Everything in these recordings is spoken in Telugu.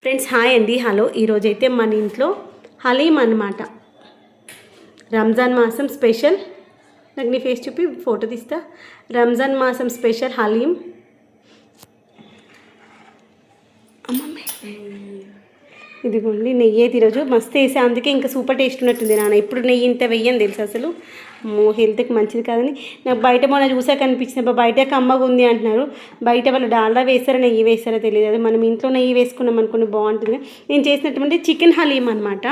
ఫ్రెండ్స్ హాయ్ అండి, హలో. ఈరోజైతే మన ఇంట్లో హలీం అన్నమాట. రంజాన్ మాసం స్పెషల్. నాకు నీ ఫేస్ చూపి ఫోటో తీస్తా. రంజాన్ మాసం స్పెషల్ హలీం. అమ్మమ్మ ఇదిగోండి నెయ్యి ఈరోజు మస్తు వేసా, అందుకే ఇంకా సూపర్ టేస్ట్ ఉన్నట్టుంది. నాన్న ఇప్పుడు నెయ్యి ఇంత వెయ్యని తెలుసు అసలు. హెల్త్కి మంచిది కాదని నాకు బయట మొన్న చూసాక అనిపించింది. బయట కమ్మగా ఉంది అంటున్నారు. బయట వాళ్ళు డాల్డా వేస్తారో నెయ్యి వేస్తారో తెలియదు. అది మనం ఇంట్లో నెయ్యి వేసుకున్నాం అనుకుని బాగుంటుంది. నేను చేసినటువంటి చికెన్ హలీం అనమాట.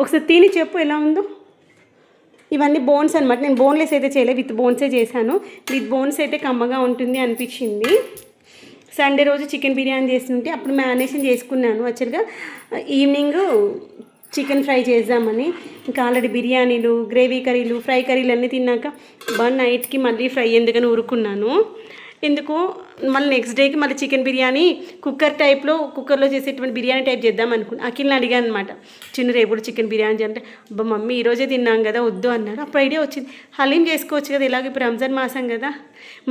ఒకసారి తిని చెప్పు ఎలా ఉందో. ఇవన్నీ బోన్స్ అనమాట. నేను బోన్లెస్ అయితే చేయలేదు, విత్ బోన్సే చేశాను. విత్ బోన్స్ అయితే కమ్మగా ఉంటుంది అనిపించింది. సండే రోజు చికెన్ బిర్యానీ చేస్తుంటే అప్పుడు మ్యారినేషన్ చేసుకున్నాను. యాక్చువల్గా ఈవినింగ్ చికెన్ ఫ్రై చేద్దామని. ఇంకా ఆల్రెడీ బిర్యానీలు, గ్రేవీ కర్రీలు, ఫ్రై కర్రీలు అన్నీ తిన్నాక నైట్కి మళ్ళీ ఫ్రై ఎందుకని ఊరుకున్నాను. ఎందుకు మళ్ళీ నెక్స్ట్ డేకి మళ్ళీ చికెన్ బిర్యానీ కుక్కర్లో చేసేటువంటి బిర్యానీ టైప్ చేద్దాం అనుకున్నాను. అఖిల్ని అడిగాను అనమాట, చిన్న రేపు చికెన్ బిర్యానీ అంటే అబ్బా మమ్మీ ఈరోజే తిన్నాం కదా వద్దు అన్నాడు. అప్పుడు ఐడియా వచ్చింది, హలీం చేసుకోవచ్చు కదా. ఇలాగ ఇప్పుడు రంజాన్ మాసం కదా,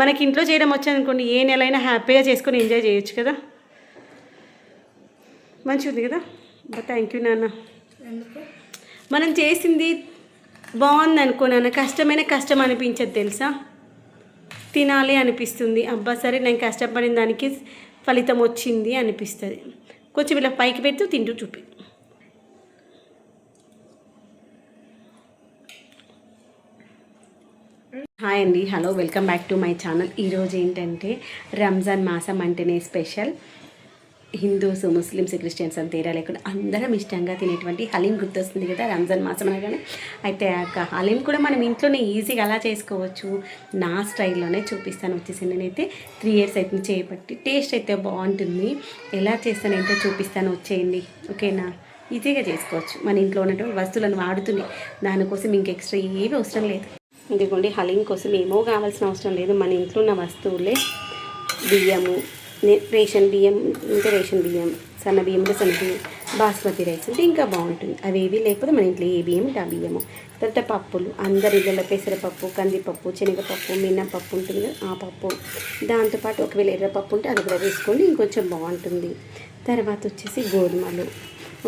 మనకి ఇంట్లో చేయడం వచ్చానుకోండి, ఏ నెలైనా హ్యాపీగా చేసుకొని ఎంజాయ్ చేయొచ్చు కదా. మంచిది కదా. థ్యాంక్ యూ నాన్న. మనం చేసింది బాగుంది అనుకో నాన్న, కష్టం అనిపించదు తెలుసా. తినాలి అనిపిస్తుంది. అబ్బా సరే నేను కష్టపడిన దానికి ఫలితం వచ్చింది అనిపిస్తుంది. కొంచెం ఇలా పైకి పెడుతూ తింటూ చూపి. హాయ్ అండి, hello, welcome back to my channel. ఈరోజు ఏంటంటే రంజాన్ మాసం అంటేనే స్పెషల్. హిందూస్, ముస్లిమ్స్, క్రిస్టియన్స్ అని తేడా లేకుండా అందరం ఇష్టంగా తినేటువంటి హలీం గుర్తొస్తుంది కదా రంజాన్ మాసం అనగానే. అయితే ఆ హలీం కూడా మనం ఇంట్లోనే ఈజీగా అలా చేసుకోవచ్చు. నా స్టైల్లోనే చూపిస్తాను. వచ్చేసి నేనైతే 3 years అయితే చేయబట్టి టేస్ట్ అయితే బాగుంటుంది. ఎలా చేస్తానంటే చూపిస్తాను, వచ్చేయండి. ఓకేనా. ఈజీగా చేసుకోవచ్చు. మన ఇంట్లో ఉన్నటువంటి వస్తువులను వాడుతుంది. దానికోసం ఇంక ఎక్స్ట్రా ఏమీ అవసరం లేదు. ఇదిగోండి హలీం కోసం ఏమో కావాల్సిన అవసరం లేదు. మన ఇంట్లో ఉన్న వస్తువులే బియ్యము, రేషన్ బియ్యం ఉంటే రేషన్ బియ్యం, సన్న బియ్యం ఉంటే సన్న బియ్యం, బాస్మతి రైస్ ఉంటే ఇంకా బాగుంటుంది. అవి ఏవి లేకపోతే మన ఇంట్లో ఏ బియ్యం ఉంటే ఆ బియ్యము. తర్వాత పప్పులు, అందరి ఇళ్ళలో పెసరపప్పు, కందిపప్పు, శనగపప్పు, మినపప్పు ఉంటుంది కదా ఆ పప్పు. దాంతోపాటు ఒకవేళ ఎర్రపప్పు ఉంటే అది కూడా వేసుకోండి, ఇంకొంచెం బాగుంటుంది. తర్వాత వచ్చేసి గోధుమలు.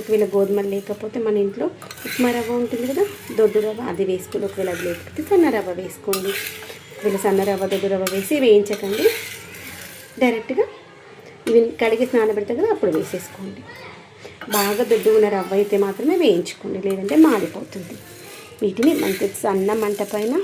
ఒకవేళ గోధుమలు లేకపోతే మన ఇంట్లో ఉప్మా రవ్వ ఉంటుంది కదా, దొడ్డు రవ్వ, అది వేసుకోండి. ఒకవేళ అది లేకపోతే సన్న రవ్వ వేసుకోండి. ఒకవేళ సన్న రవ్వ, దొడ్డు రవ్వ వేసి వేయించకండి, డైరెక్ట్గా ఇవి కడిగేసి నానబెడతాం కదా అప్పుడు వేసేసుకోండి. బాగా దొడ్డు ఉన్న రవ్వ అయితే మాత్రమే వేయించుకోండి, లేదంటే మాడిపోతుంది. వీటిని మంచి సన్న మంట పైన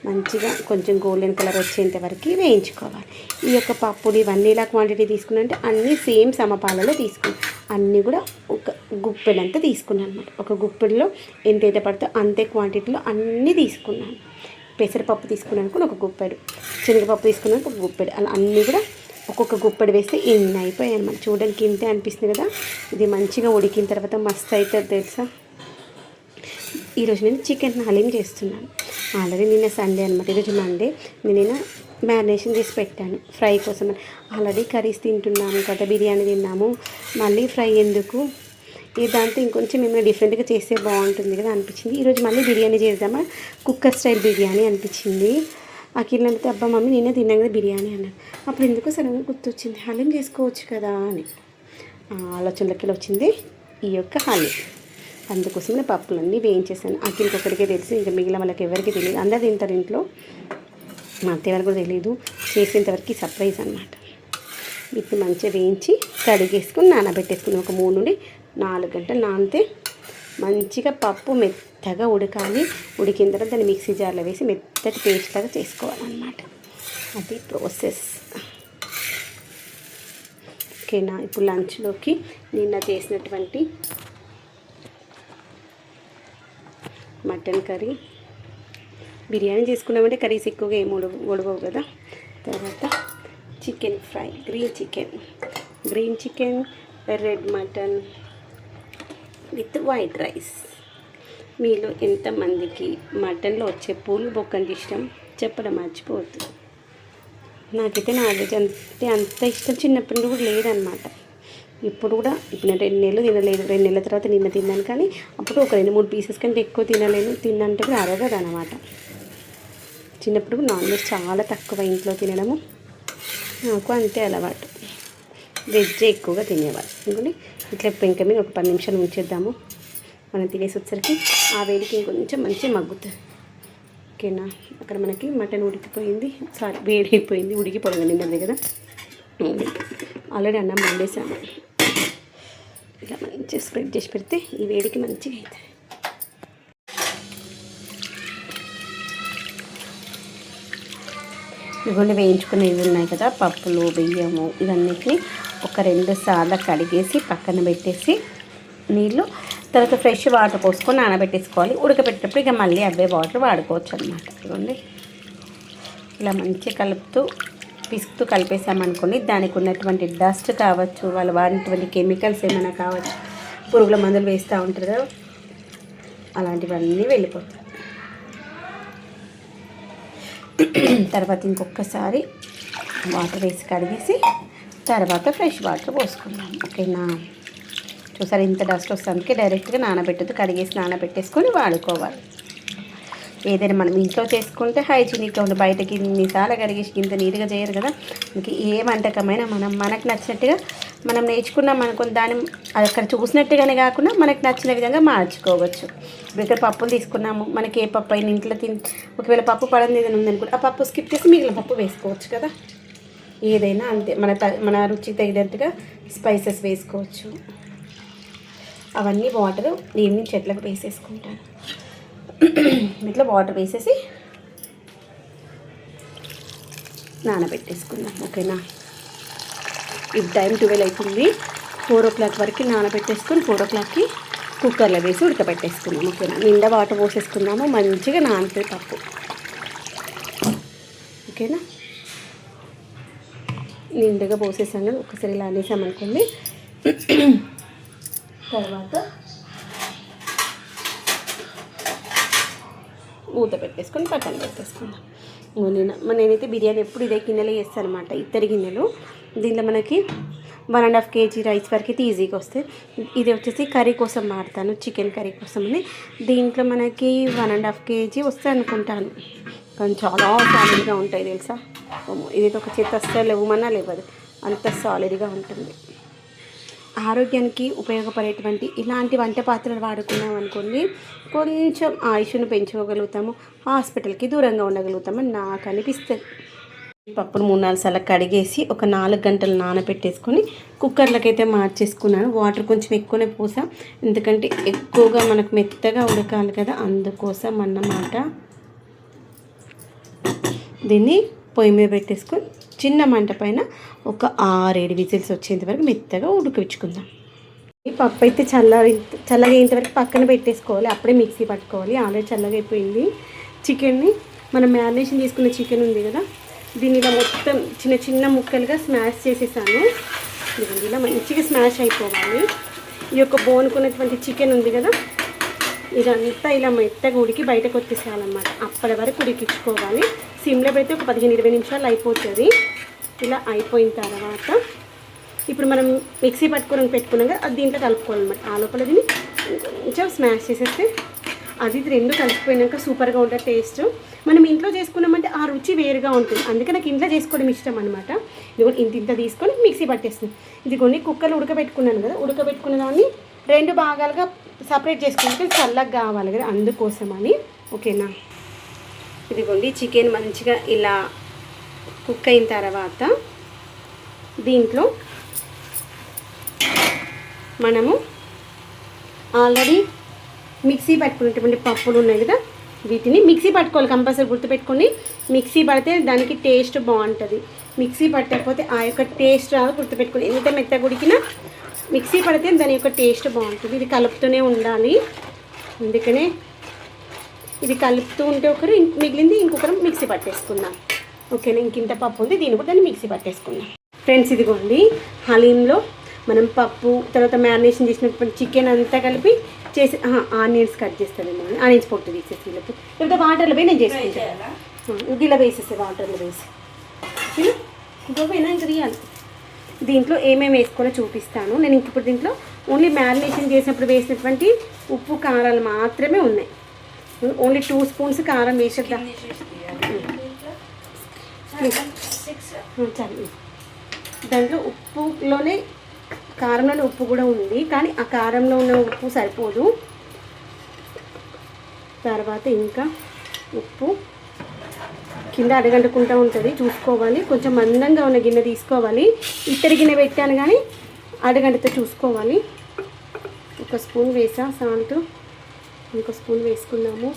మంచిగా కొంచెం గోల్డెన్ కలర్ వచ్చేంత వరకు వేయించుకోవాలి. ఈ యొక్క పప్పులు ఇవన్నీ ఇలా క్వాంటిటీ తీసుకున్నంటే అన్నీ సేమ్ సమపాలలో తీసుకుని అన్నీ కూడా ఒక గుప్పెడంతా తీసుకున్నాను అనమాట. ఒక గుప్పెడులో ఎంతైతే పడుతుందో అంతే క్వాంటిటీలో అన్నీ తీసుకున్నాను. పెసరపప్పు తీసుకున్నాను కూడా ఒక గుప్పెడు, శనగపప్పు తీసుకున్నాను ఒక గుప్పెడు, అలా అన్నీ కూడా ఒక్కొక్క గుప్పెడు వేస్తే ఇన్ని అయిపోయాయి అనమాట. చూడడానికి ఇంతే అనిపిస్తుంది కదా. ఇది మంచిగా ఉడికిన తర్వాత మస్తు అవుతుంది తెలుసా. ఈరోజు నేను చికెన్ హలీం చేస్తున్నాను. ఆల్రెడీ నిన్న సండే అనమాట, ఈరోజు మండే. నేను మ్యారినేషన్ చేసి పెట్టాను ఫ్రై కోసం. ఆల్రెడీ కర్రీస్ తింటున్నాము కదా, బిర్యానీ తిన్నాము, మళ్ళీ ఫ్రై ఎందుకు, దాంతో ఇంకొంచెం ఏమైనా డిఫరెంట్గా చేస్తే బాగుంటుంది కదా అనిపించింది. ఈరోజు మళ్ళీ బిర్యానీ చేద్దామా, కుక్కర్ స్టైల్ బిర్యానీ అనిపించింది. అఖిల్ అంటే అబ్బా మమ్మీ నేనే తిన్నాను కదా బిర్యానీ అన్నాను. అప్పుడు ఎందుకో సడన్గా గుర్తొచ్చింది, హలీం చేసుకోవచ్చు కదా అని ఆలోచనలకి వచ్చింది ఈ యొక్క హలీం. అందుకోసం నేను పప్పులన్నీ వేయించేసాను. అఖిల్కి ఒకరికే తెలిసి, ఇంకా మిగిలిన వాళ్ళకి ఎవరికి తెలియదు. అందరు తింటారు ఇంట్లో, మా అత్తయ్య వాళ్ళకి కూడా తెలియదు. చేసేంతవరకు సర్ప్రైజ్ అనమాట. వీటిని మంచిగా వేయించి కడిగేసుకుని నానబెట్టేసుకుని ఒక 3 నుండి 4 గంటలు నానితే మంచిగా పప్పు మెత్తగా ఉడకాలి. ఉడికిన తర్వాత దాన్ని మిక్సీ జార్లో వేసి మెత్తటి పేస్ట్ లాగా చేసుకోవాలన్నమాట. అది ప్రాసెస్. ఓకేనా. ఇప్పుడు లంచ్లోకి నిన్న చేసినటువంటి మటన్ కర్రీ, బిర్యానీ చేసుకున్నామంటే కర్రీస్ ఎక్కువగా ఏమి ఉడవవు కదా. తర్వాత chicken fry, green chicken, red mutton with white rice. మీలో ఎంతమందికి మటన్లో వచ్చే పూలు బొక్కంటే ఇష్టం చెప్పడం మర్చిపోవద్దు. నాకైతే నాన్ వెజ్ అంటే అంత ఇష్టం చిన్నప్పటి నుండి కూడా లేదనమాట. ఇప్పుడు నేను 2 నెలలు తినలేదు. 2 నెలల తర్వాత నిన్న తిన్నాను, కానీ అప్పుడు ఒక 2-3 పీసెస్ కంటే ఎక్కువ తినలేను. తిన్నంటే కూడా అరగదు అనమాట. చిన్నప్పుడు నాన్ వెజ్ చాలా తక్కువ ఇంట్లో తినడము, నాకు అంతే అలవాటు. వెజ్ ఎక్కువగా తినేవాళ్ళు. ఎందుకంటే ఇట్లా పెంక మీద ఒక 10 నిమిషాలు ఉంచేద్దాము, మనం తినేసి వచ్చరికి ఆ వేడికి ఇంకొంచెం మంచిగా మగ్గుతుంది. ఓకేనా, అక్కడ మనకి మటన్ ఉడికిపోయింది, సారీ వేడి అయిపోయింది, ఉడికిపోయింది నిన్నది కదా. ఆల్రెడీ అన్నం వండేసాను. ఇలా మంచిగా స్ప్రెడ్ చేసి పెడితే ఈ వేడికి మంచిగా అవుతుంది. ఇవన్నీ వేయించుకునే ఇవి ఉన్నాయి కదా, పప్పులు బియ్యము ఇవన్నిటిని ఒక 2 సార్లు కడిగేసి పక్కన పెట్టేసి నీళ్ళు, తర్వాత ఫ్రెష్ వాటర్ పోసుకొని నానబెట్టేసుకోవాలి. ఉడకబెట్టేటప్పుడు ఇక మళ్ళీ అవే వాటర్ వాడుకోవచ్చు అనమాట. ఇవ్వండి ఇలా మంచిగా కలుపుతూ పిసుకుతూ కలిపేసామనుకోండి, దానికి ఉన్నటువంటి డస్ట్ కావచ్చు, వాళ్ళు వాడినటువంటి కెమికల్స్ ఏమైనా కావచ్చు, పురుగుల మందులు వేస్తూ ఉంటారు కదా, అలాంటివన్నీ వెళ్ళిపోతాయి. తర్వాత ఇంకొకసారి వాటర్ వేసి కడిగేసి తర్వాత ఫ్రెష్ వాటర్ పోసుకుందాం. ఓకేనా, చూసారు ఇంత డస్ట్ వస్తుంది, డైరెక్ట్గా నానబెట్టదు, కడిగేసి నానబెట్టేసుకొని వాడుకోవాలి. ఏదైనా మనం ఇంట్లో చేసుకుంటే హైజీనిక్గా ఉంది, బయటకి ఇన్నిసార్లు కడిగేసి ఇంత నీట్గా చేయరు కదా. ఇంక ఏ వంటకమైనా మనకు నచ్చినట్టుగా మనం నేర్చుకున్నాం అనుకుని దాన్ని అక్కడ చూసినట్టుగానే కాకుండా మనకు నచ్చిన విధంగా మార్చుకోవచ్చు. ఇప్పుడు ఇక్కడ పప్పులు తీసుకున్నాము, మనకి ఏ పప్పు అయినా ఇంట్లో ఒకవేళ పప్పు పడంది ఏదైనా ఉందనుకుంటే ఆ పప్పు స్కిప్ చేసి మిగిలిన పప్పు వేసుకోవచ్చు కదా. ఏదైనా అంతే, మన రుచికి తగినట్టుగా స్పైసెస్ వేసుకోవచ్చు. అవన్నీ వాటర్ ఈవినింగ్ చెట్లకు వేసేసుకుంటాను. ఇట్లా వాటర్ వేసేసి నానబెట్టేసుకుందాం. ఓకేనా, ఇప్పుడు టైం 12 అవుతుంది. 4 o'clock వరకు నానబెట్టేసుకొని 4 o'clockకి కుక్కర్లో వేసి ఉడకబెట్టేసుకుందాం. ఓకేనా, నిండా వాటర్ పోసేసుకుందాము, మంచిగా నానుతుంది పప్పు. ఓకేనా, నిండుగా పోసేసాం కదా, ఒకసారి ఇలా అనేసామనుకోండి. తర్వాత మూత పెట్టేసుకొని పక్కన పెట్టేసుకుందాం. నేనైతే బిర్యానీ ఎప్పుడు ఇదే గిన్నెలో చేస్తాను అనమాట, ఇత్తడి గిన్నెలు. దీంట్లో మనకి 1.5 kg రైస్ వరకు అయితే ఈజీగా వస్తాయి. ఇది వచ్చేసి కర్రీ కోసం వాడతాను, చికెన్ కర్రీ కోసం అని. దీంట్లో మనకి 1.5 kg వస్తాయి అనుకుంటాను, కానీ చాలా సాలిడ్గా ఉంటాయి తెలుసా. ఇది ఒక చేతి అస్సలు లేవమన్నా లేవదు, అంత సాలిడ్గా ఉంటుంది. ఆరోగ్యానికి ఉపయోగపడేటువంటి ఇలాంటి వంట పాత్రలు వాడుకున్నాం అనుకోండి, కొంచెం ఆయుష్ను పెంచుకోగలుగుతాము, హాస్పిటల్కి దూరంగా ఉండగలుగుతామని నాకు అనిపిస్తుంది. పప్పును 3-4 సార్లు కడిగేసి ఒక 4 గంటలు నానబెట్టేసుకొని కుక్కర్లకి అయితే మార్చేసుకున్నాను. వాటర్ కొంచెం ఎక్కువనే పోసా, ఎందుకంటే ఎక్కువగా మనకు మెత్తగా ఉడకాలి కదా, అందుకోసం అన్నమాట. దీన్ని పొయ్యి మీద పెట్టేసుకొని చిన్న మంట పైన ఒక 6-7 విజిల్స్ వచ్చేంత వరకు మెత్తగా ఉడకవించుకుందాం. ఈ పప్పు అయితే చల్లగా అయ్యేంతవరకు పక్కన పెట్టేసుకోవాలి, అప్పుడే మిక్సీ పట్టుకోవాలి. ఆల్రెడీ చల్లగా అయిపోయింది. చికెన్ని మనం మ్యారినేషన్ చేసుకున్న చికెన్ ఉంది కదా, దీన్ని ఇలా మొత్తం చిన్న చిన్న ముక్కలుగా స్మాష్ చేసేసాను. ఇలా మంచిగా స్మాష్ అయిపోవాలి. ఈ యొక్క బోనుకున్నటువంటి చికెన్ ఉంది కదా, ఇదంతా ఇలా మెత్తగా ఉడికి బయటకు వచ్చేసేయాలన్నమాట. అప్పటి వరకు ఉడికించుకోవాలి. సిమ్లో పెడితే ఒక 15-20 నిమిషాలు అయిపోతుంది. ఇలా అయిపోయిన తర్వాత ఇప్పుడు మనం మిక్సీ పెట్టుకున్నాం కదా, అది దీంట్లో కలుపుకోవాలన్నమాట. ఆ లోపల దీన్ని కొంచెం స్మాష్ చేసేస్తే అది 2 కలిసిపోయినాక సూపర్గా ఉంటుంది టేస్ట్. మనం ఇంట్లో చేసుకున్నామంటే ఆ రుచి వేరుగా ఉంటుంది, అందుకే నాకు ఇంట్లో చేసుకోవడం ఇష్టం అనమాట. ఇది ఇంత తీసుకొని మిక్సీ పట్టేస్తుంది. ఇది కొన్ని కుక్కర్లు ఉడకబెట్టుకున్నాను కదా, ఉడకబెట్టుకున్న దాన్ని 2 భాగాలుగా సపరేట్ చేసుకుంటే చల్లగా కావాలి కదా, అందుకోసమని. ఓకేనా, ఇదిగోండి చికెన్ మంచిగా ఇలా కుక్ అయిన తర్వాత దీంట్లో మనము ఆల్రెడీ మిక్సీ పట్టుకునేటువంటి పప్పులు ఉన్నాయి కదా, వీటిని మిక్సీ పట్టుకోవాలి. కంపల్సరీ గుర్తుపెట్టుకొని మిక్సీ పడితే దానికి టేస్ట్ బాగుంటుంది. మిక్సీ పట్టకపోతే ఆ యొక్క టేస్ట్ రాదు, గుర్తుపెట్టుకొని. ఎంత మెత్తగా ఉడికినా మిక్సీ పడితే దాని యొక్క టేస్ట్ బాగుంటుంది. ఇది కలుపుతూనే ఉండాలి, అందుకనే ఇది కలుపుతూ ఉంటే ఒకరు మిగిలింది ఇంకొకరు మిక్సీ పట్టేసుకుందాం. ఓకేనా, ఇంకింత పప్పు ఉంది, దీన్ని కూడా దాన్ని మిక్సీ పట్టేసుకుందాం. ఫ్రెండ్స్ ఇదిగోండి హలీంలో మనం పప్పు తర్వాత మ్యారినేషన్ చేసినటువంటి చికెన్ అంతా కలిపి చేసి ఆనియన్స్ కట్ చేస్తాను. ఆనియన్స్ పొట్టు తీసేసి లేకపోతే వాటర్లో పోయి నేను చేసుకుంటాను. ఇలా వేసేసి వాటర్లో వేసి ఇంకోపోయినా ఇంకా తీయాలి. దీంట్లో ఏమేమి వేసుకోవాలో చూపిస్తాను నేను. ఇప్పుడు దీంట్లో ఓన్లీ మ్యారినేషన్ చేసినప్పుడు వేసినటువంటి ఉప్పు కారాలు మాత్రమే ఉన్నాయి. ఓన్లీ 2 స్పూన్స్ కారం వేసేద్దాం. చాలు దాంట్లో ఉప్పులోనే కారంలోనే ఉప్పు కూడా ఉంది, కానీ ఆ కారంలో ఉన్న ఉప్పు సరిపోదు. తర్వాత ఇంకా ఉప్పు కింద అడగంటుకుంటూ ఉంటుంది, చూసుకోవాలి. కొంచెం మందంగా ఉన్న గిన్నె తీసుకోవాలి. ఇత్తడి గిన్నె పెట్టాను కానీ అడగంటతో చూసుకోవాలి. ఒక స్పూన్ వేసా సాల్ట్, ఇంకో స్పూన్ వేసుకున్నాము.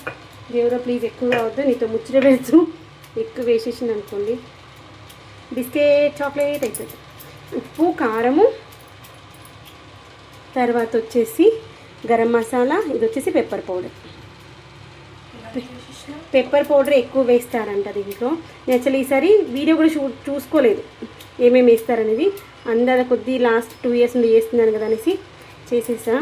దేవుడా ప్లీజ్ ఎక్కువ కావద్దు, నీతో ముచ్చట వేసు, ఎక్కువ వేసేసింది అనుకోండి బిస్కెట్ చాక్లెట్ అవుతుంది. ఉప్పు కారము, తర్వాత వచ్చేసి గరం మసాలా, ఇది వచ్చేసి పెప్పర్ పౌడర్. పెప్పర్ పౌడర్ ఎక్కువ వేస్తారంట దీంట్లో. నేను అసలు ఈసారి వీడియో కూడా చూసుకోలేదు ఏమేమి వేస్తారనేది. అందరి కొద్దీ లాస్ట్ 2 years నుండి చేస్తున్నాను కదా అనేసి చేసేసా.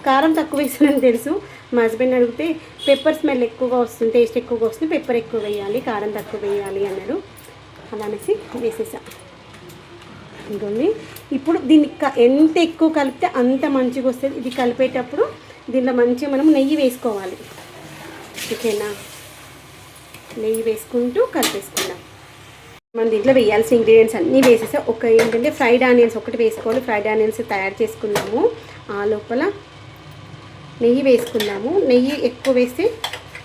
కారం తక్కువ వేస్తానని తెలుసు. మా హస్బెండ్ అడిగితే పెప్పర్ స్మెల్ ఎక్కువగా వస్తుంది, టేస్ట్ ఎక్కువగా వస్తుంది, పెప్పర్ ఎక్కువ వేయాలి, కారం తక్కువ వేయాలి అన్నారు. అలా అనేసి వేసేసా. ఇంకోండి ఇప్పుడు దీన్ని ఎంత ఎక్కువ కలిపితే అంత మంచిగా వస్తుంది. ఇది కలిపేటప్పుడు దీనిలో మంచిగా మనం నెయ్యి వేసుకోవాలి. ఓకేనా, నెయ్యి వేసుకుంటూ కలిపేసుకుందాం. మన దీంట్లో వేయాల్సిన ఇంగ్రీడియంట్స్ అన్నీ వేసేసా. ఒక ఏంటంటే ఫ్రైడ్ ఆనియన్స్ ఒకటి వేసుకోవాలి. ఫ్రైడ్ ఆనియన్స్ తయారు చేసుకున్నాము. ఆ లోపల నెయ్యి వేసుకున్నాము. నెయ్యి ఎక్కువ వేస్తే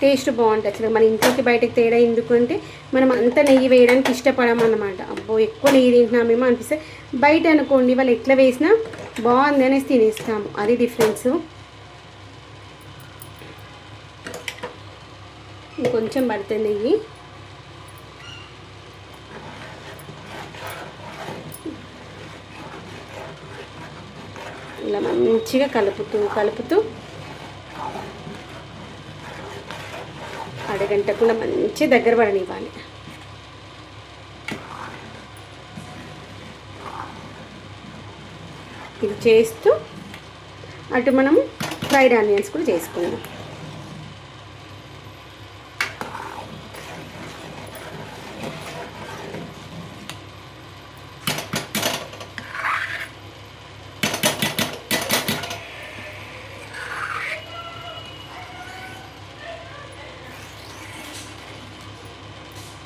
టేస్ట్ బాగుంటుంది. అసలు మన ఇంట్లోకి బయటకు తేడా ఎందుకంటే మనం అంత నెయ్యి వేయడానికి ఇష్టపడమన్నమాట. అబ్బో ఎక్కువ నెయ్యి తింటున్నామేమో అనిపిస్తే, బయట అనుకోండి వాళ్ళు ఎట్లా వేసినా బాగుంది అనేసి తినేస్తాము, అది డిఫరెన్స్. ఇంకొంచెం పడుతుంది నెయ్యి. ఇలా మంచిగా కలుపుతూ అడగంటకుండా మంచి దగ్గర పడనివ్వాలి. ఇది చేస్తూ అటు మనం ఫ్రైడ్ ఆనియన్స్ కూడా చేసుకుందాం.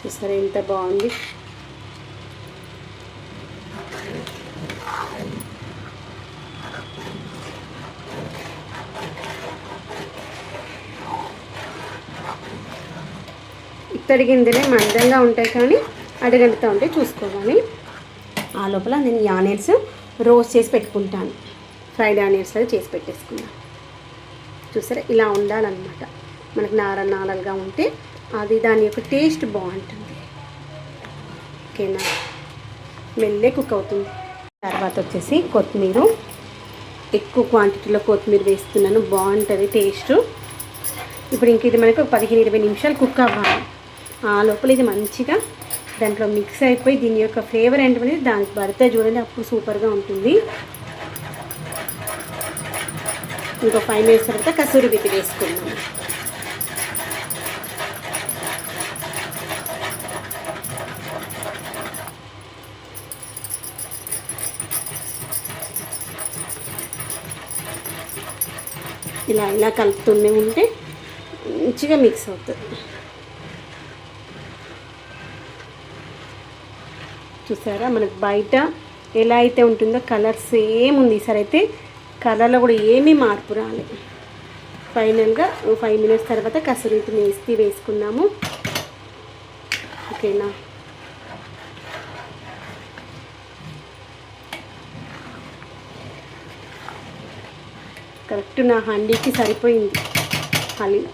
చూసారా ఎంత బాగుంది. ఇత్తడి గింజలే మందంగా ఉంటాయి కానీ అడగంటుతూ ఉంటే చూసుకోవాలి. ఆ లోపల నేను ఈ ఆనియన్స్ రోస్ట్ చేసి పెట్టుకుంటాను. ఫ్రైడ్ ఆనియన్స్ లాగా చేసి పెట్టేసుకున్నాను. చూసారా ఇలా ఉండాలన్నమాట. మనకు నారలుగా ఉంటే అది దాని యొక్క టేస్ట్ బాగుంటుంది. ఓకేనా, మెల్లే కుక్ అవుతుంది. తర్వాత వచ్చేసి కొత్తిమీర, ఎక్కువ క్వాంటిటీలో కొత్తిమీర వేస్తున్నాను, బాగుంటుంది టేస్ట్. ఇప్పుడు ఇంక ఇది మనకు 15-20 నిమిషాలు కుక్ అవ్వాలి. ఆ లోపల ఇది మంచిగా దాంట్లో మిక్స్ అయిపోయి దీని యొక్క ఫ్లేవర్ ఏంటనేది దానికి పడితే చూడండి, అప్పుడు సూపర్గా ఉంటుంది. ఇంకో 5 minutes తర్వాత కసూరి మెతి వేసుకున్నాము. ఇలా కలుపుతూనే ఉంటే మంచిగా మిక్స్ అవుతుంది. చూసారా మనకు బయట ఎలా అయితే ఉంటుందో కలర్ సేమ్ ఉంది. ఈసారి అయితే కలర్లో కూడా ఏమీ మార్పు రాలేదు. ఫైనల్గా 5 minutes తర్వాత కసూరి మేతి వేసుకున్నాము. ఓకేనా, కరెక్ట్ నా హండీకి సరిపోయింది హలీం.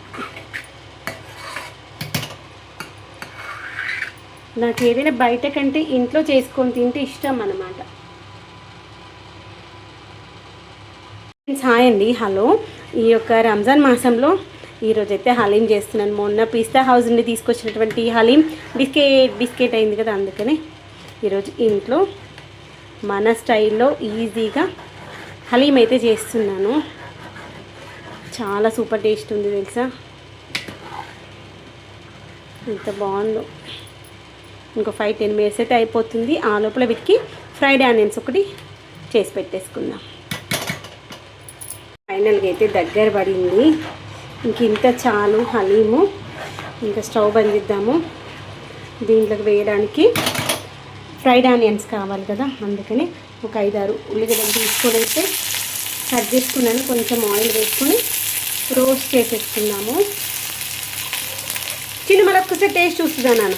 నాకు ఏదైనా బయట కంటే ఇంట్లో చేసుకొని తింటే ఇష్టం అన్నమాట. హాయ్ అండి, హలో. ఈ యొక్క రంజాన్ మాసంలో ఈరోజైతే హలీం చేస్తున్నాను. మొన్న పిస్తా హౌస్ నుండి తీసుకొచ్చినటువంటి హలీం బిస్కెట్ అయింది కదా, అందుకని ఈరోజు ఇంట్లో మన స్టైల్లో ఈజీగా హలీం అయితే చేస్తున్నాను. చాలా సూపర్ టేస్ట్ ఉంది తెలుసా, ఎంత బాగుందో. ఇంకో 5-10 minutes అయితే అయిపోతుంది. ఆ లోపల వీటికి ఫ్రైడ్ ఆనియన్స్ ఒకటి చేసి పెట్టేసుకుందాం. ఫైనల్గా అయితే దగ్గర పడింది. ఇంత చాలు హలీము. ఇంకా స్టవ్ బంద్ చేద్దాము. దీంట్లోకి వేయడానికి ఫ్రైడ్ ఆనియన్స్ కావాలి కదా, అందుకని ఒక 5-6 ఉల్లిగడ్డలు తీసుకొని అయితే కట్ చేసుకున్నాను. కొంచెం ఆయిల్ వేసుకొని రోస్ట్ చేసేసుకున్నాము. చిన్న మళ్ళీ ఒక్కసారి టేస్ట్ చూస్తుందా నాన్న.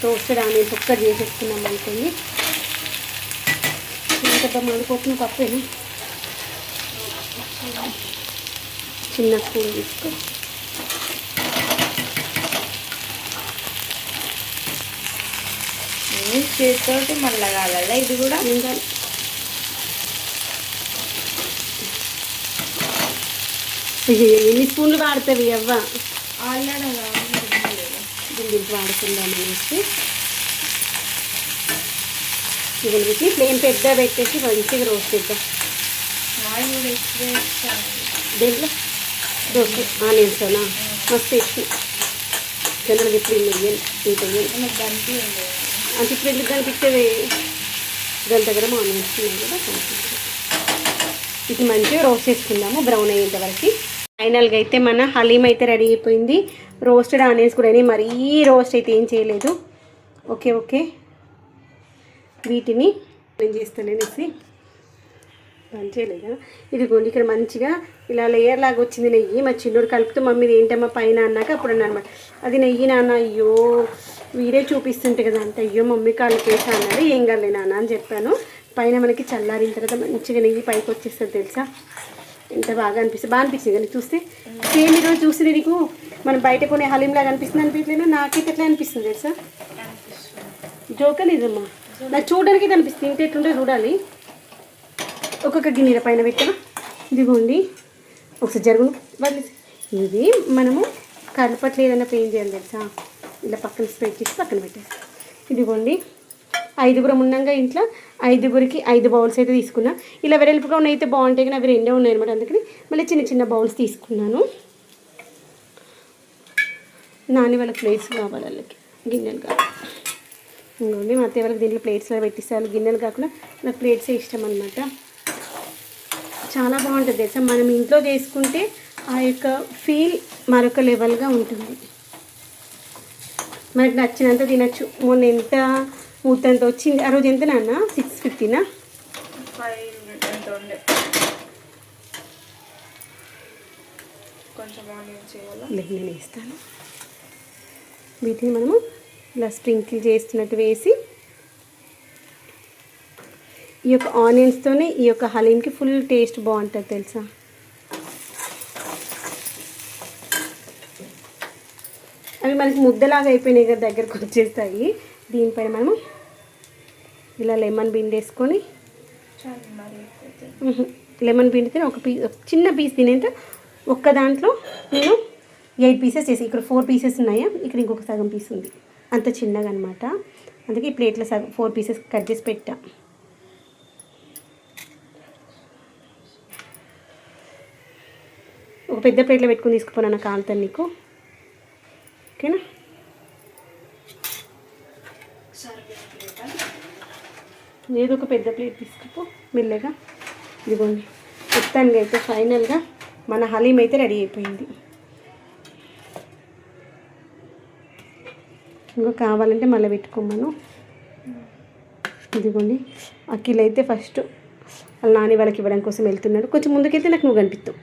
రోస్టెడ్ ఆనియన్స్ ఒక్కటి చేసేసుకున్నాం అనుకోండి. ఇంత మడిపోతున్న పప్పేనా, చిన్న స్పూన్ తీసుకో. చేతితోటి మళ్ళీ కావాలా ఇది కూడా ఇంకా ఎన్ని స్పూన్లు వాడుతుంది అవ్వ, దీనికి వాడుకుందామనేసి దీనికి ఫ్లేమ్ పెద్ద పెట్టేసి మంచిగా రోస్ట్ చేద్దాం. దేంట్లో రోస్ట్ ఆనియన్స్నా మస్తు ఎక్కువ జనరల్గా ఇప్పుడు ఇంకా అంటే ఇప్పుడు ఎందుకు కనిపించేవి దాని దగ్గర ఆనియన్స్ ఉన్నాయి కదా కనిపించేది. ఇది మంచిగా రోస్ట్ చేసుకుందాము బ్రౌన్ అయ్యేంత వరకు. ఫైనల్గా అయితే మన హలీం అయితే రెడీ అయిపోయింది. రోస్టెడ్ ఆనియన్స్ కూడా అయినాయి, మరీ రోస్ట్ అయితే ఏం చేయలేదు. ఓకే ఓకే, వీటిని ఏం చేస్తానేసి పని చేయలేదా. ఇదిగోండి ఇక్కడ మంచిగా ఇలా లేయర్ లాగా వచ్చింది నెయ్యి. మా చిన్నోడు కలుపుతూ మమ్మీ ఏంటమ్మా పైన అన్నాక అప్పుడు అన్న అనమాట, అది నెయ్యి నాన్న, అయ్యో వీరే చూపిస్తుంటే కదా అంటే, అయ్యో మమ్మీ కలిపేసా అన్నది. ఏం కాలే నాన్న అని చెప్పాను. పైన మనకి చల్లారిన తర్వాత మంచిగా నెయ్యి పైకి వచ్చేస్తుంది తెలుసా, ఎంత బాగా అనిపిస్తుంది. బాగా అనిపించింది కానీ చూస్తే సేమ్ ఈరోజు చూస్తే నీకు మనం బయట కొనే హలీంలాగా అనిపిస్తుంది అనిపించలేదు, నాకైతే ఎట్లా అనిపిస్తుంది తెలుసా. జోకా నిజమ్మా, నాకు చూడడానికి అయితే అనిపిస్తుంది, ఇంటి ఎట్లుంటే చూడాలి. ఒక్కొక్క గిన్నెల పైన పెట్టాను. ఇదిగోండి ఒకసారి జరుగును వాళ్ళు. ఇది మనము కలపట్లేదన్నప్పుడు ఏం చేయాలి తెలుసా, ఇలా పక్కన స్ప్రెడ్ చేసి పక్కన పెట్టేస్తాం. ఇదిగోండి 5గురం ఉన్నాగా ఇంట్లో, 5గురికి 5 బౌల్స్ అయితే తీసుకున్నా. ఇలా వెడల్పుగా ఉన్నాయి అయితే బాగుంటాయి కానీ అవి 2 ఉన్నాయి అనమాట, అందుకని మళ్ళీ చిన్న చిన్న బౌల్స్ తీసుకున్నాను. నాని వాళ్ళకి ప్లేట్స్ కావాలి, వాళ్ళకి గిన్నెలు కావాలి. ఇంకోండి మా అత్తయ్య వాళ్ళకి దీంట్లో ప్లేట్స్లో పెట్టిస్తారు, గిన్నెలు కాకుండా నాకు ప్లేట్సే ఇష్టం అనమాట. చాలా బాగుంటుంది తెలుసా, మనం ఇంట్లో చేసుకుంటే ఆ యొక్క ఫీల్ మరొక లెవెల్గా ఉంటుంది. మనకు నచ్చినంత తినచ్చు. మొన్న ఎంత మూతంత వచ్చింది ఆ రోజు, ఎంత నాన్న 650నా 5 కొంచెం లేదు నేను వేస్తాను. వీటిని మనము ఇలా స్ప్రింకిల్ చేస్తున్నట్టు వేసి, ఈ యొక్క ఆనియన్స్తోనే ఈ యొక్క హలీంకి ఫుల్ టేస్ట్ బాగుంటుంది తెలుసా. అవి మనకి ముద్దలాగా అయిపోయినాయి కదా, దగ్గరకు వచ్చేస్తాయి. దీనిపైన మనము ఇలా లెమన్ పిండేసుకొని, లెమన్ పిండితే ఒక చిన్న పీస్ తినేంత ఒక్క దాంట్లో నేను 8 పీసెస్ చేసి, ఇక్కడ 4 పీసెస్ ఉన్నాయా, ఇక్కడ ఇంకొక సగం పీస్ ఉంది, అంత చిన్నగా అనమాట. అందుకే ఈ ప్లేట్లో 4 పీసెస్ కట్ చేసి పెట్టా. ఒక పెద్ద ప్లేట్లో పెట్టుకుని తీసుకుపోనా కాలుతాను నీకు, ఓకేనా. ఏదో ఒక పెద్ద ప్లేట్ తీసుకుపో మెల్లగా. ఇదిగోండి మొత్తానికి అయితే ఫైనల్గా మన హలీం అయితే రెడీ అయిపోయింది. ఇంకా కావాలంటే మళ్ళీ పెట్టుకోమను. ఇదిగోండి అఖిల్ అయితే ఫస్ట్ వాళ్ళ నాని వాళ్ళకి ఇవ్వడం కోసం వెళ్తున్నాడు. కొంచెం ముందుకెళ్తే నాకు నువ్వు కనిపిస్తావు.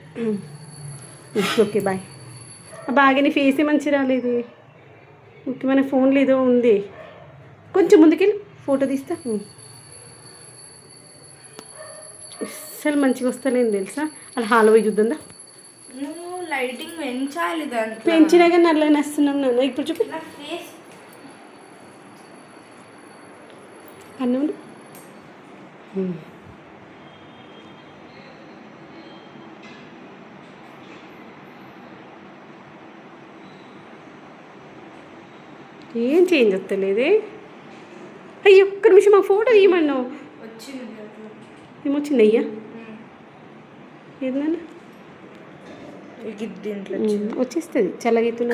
Okay bye. బాగానే ఫేసే మంచి రాలేదు, ముఖ్యమైన ఫోన్లో ఏదో ఉంది. కొంచెం ముందుకెళ్ళి ఫోటో తీస్తా. అసలు మంచిగా వస్తలేదు తెలుసా. అలా హాల్ పోయి చూద్దా, లైటింగ్ పెంచాలి, పెంచినా కానీ అలా నస్తున్నాం నాన్న. ఇప్పుడు చూపి అన్నం ఏం చేంజ్ వస్తలేదే. అయ్యో ఒక్క నిమిషం మా ఫోటో తీయమన్నావు. ఏమొచ్చింది అయ్యా, ఏదన్నా వచ్చేస్తుంది. చల్లగైతున్నా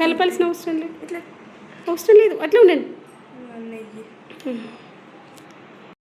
కలపాల్సిన అవసరం లేదు, అవసరం లేదు, అట్లా ఉండండి.